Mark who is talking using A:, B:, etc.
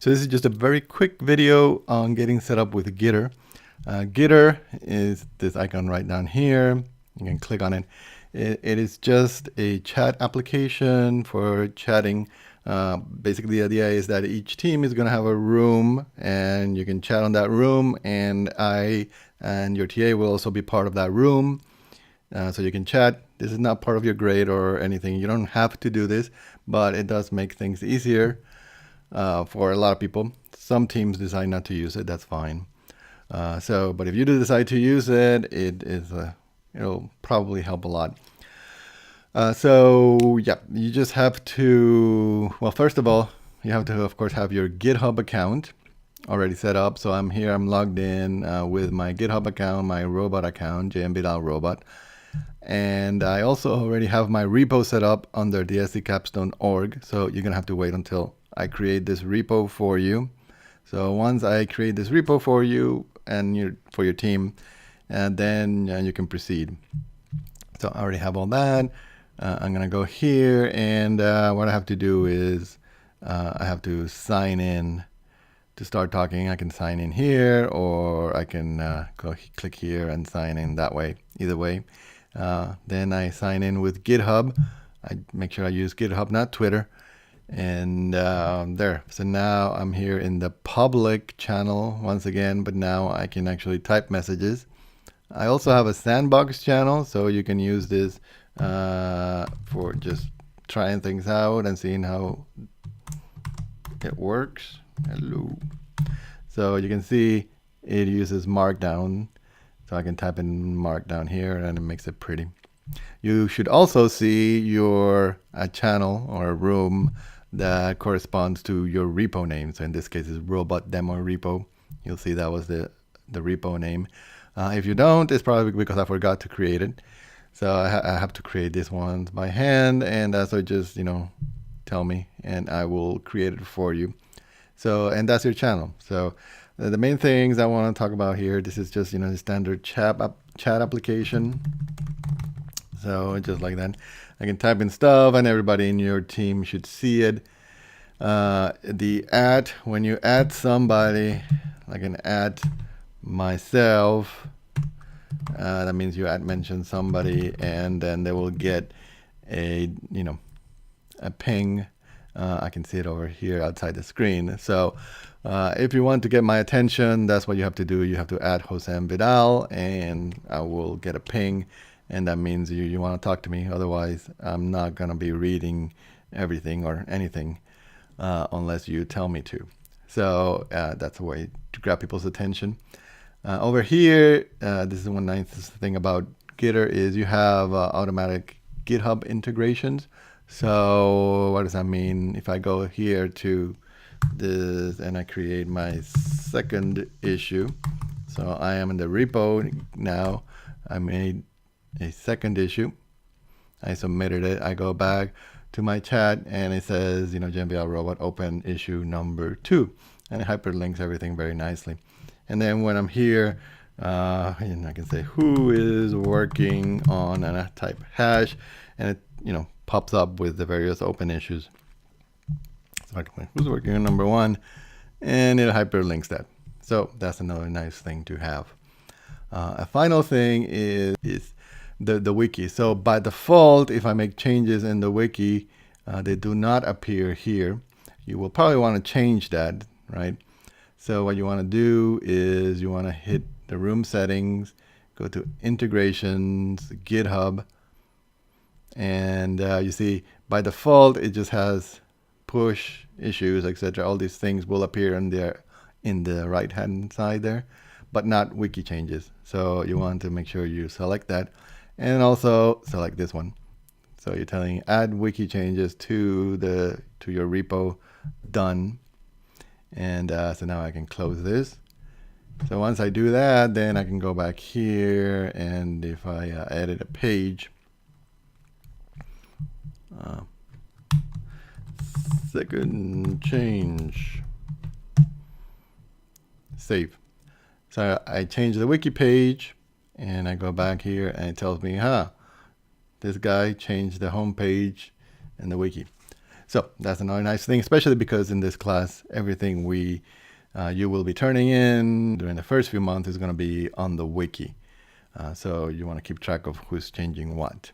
A: So this is just a very quick video on getting set up with Gitter. Gitter is this icon right down here. You can click on it. It is just a chat application for chatting. Basically, the idea is that each team is going to have a room, and you can chat on that room, and I and your TA will also be part of that room. So you can chat. This is not part of your grade or anything. You don't have to do this, but it does make things easier for a lot of people. Some teams decide not to use it. That's fine. But if you do decide to use it, it'll probably help a lot. Yeah, you just have to, well, first of all, you have to, of course, have your GitHub account already set up. So I'm here, I'm logged in with my GitHub account, my robot account, JMBDAL-robot. And I also already have my repo set up under dsdcapstone.org. So you're going to have to wait until I create this repo for you. So once I create this repo for you and for your team, and then you can proceed. So I already have all that. I'm going to go here, and what I have to do is I have to sign in to start talking. I can sign in here, or I can click here and sign in that way. Either way. Then I sign in with GitHub. I make sure I use GitHub, not Twitter. And there. So now I'm here in the public channel once again, but now I can actually type messages. I also have a sandbox channel, so you can use this for just trying things out and seeing how it works. Hello. So you can see it uses Markdown. So I can type in Markdown here, and it makes it pretty. You should also see your channel or a room that corresponds to your repo name. So in this case, it's robot demo repo. You'll see that was the repo name. If you don't, it's probably because I forgot to create it. So I have to create this one by hand, and so just tell me, and I will create it for you. So, and that's your channel. So the main things I want to talk about here, this is just the standard chat application. So just like that, I can type in stuff, and everybody in your team should see it. When you add somebody, I can add myself. That means you mention somebody, and then they will get a ping. I can see it over here outside the screen. So if you want to get my attention, that's what you have to do. You have to add Hosam Vidal, and I will get a ping, and that means you want to talk to me. Otherwise, I'm not going to be reading everything or anything unless you tell me to. So that's a way to grab people's attention. Over here, this is one nice thing about Gitter is you have automatic GitHub integrations. So what does that mean? If I go here to this and I create my second issue, so I am in the repo now. I made a second issue. I submitted it. I go back to my chat, and it says, JMBDAL-robot open issue number 2, and it hyperlinks everything very nicely. And then when I'm here, and I can say who is working on, and I type hash, and it pops up with the various open issues. So I can say who's working on number 1, and it hyperlinks that. So that's another nice thing to have. A final thing is the wiki. So by default, if I make changes in the wiki, they do not appear here. You will probably want to change that, right? So what you want to do is you want to hit the room settings, go to integrations, GitHub, and you see by default it just has push issues, etc. All these things will appear in the right hand side there, but not wiki changes. So you want to make sure you select that, and also select this one. So you're telling add wiki changes to your repo, done. And so now I can close this. So once I do that, then I can go back here, and if I edit a page, second change, save. So I change the wiki page, and I go back here, and it tells me, this guy changed the home page and the wiki. So that's another nice thing, especially because in this class, everything you will be turning in during the first few months is going to be on the wiki. So you want to keep track of who's changing what.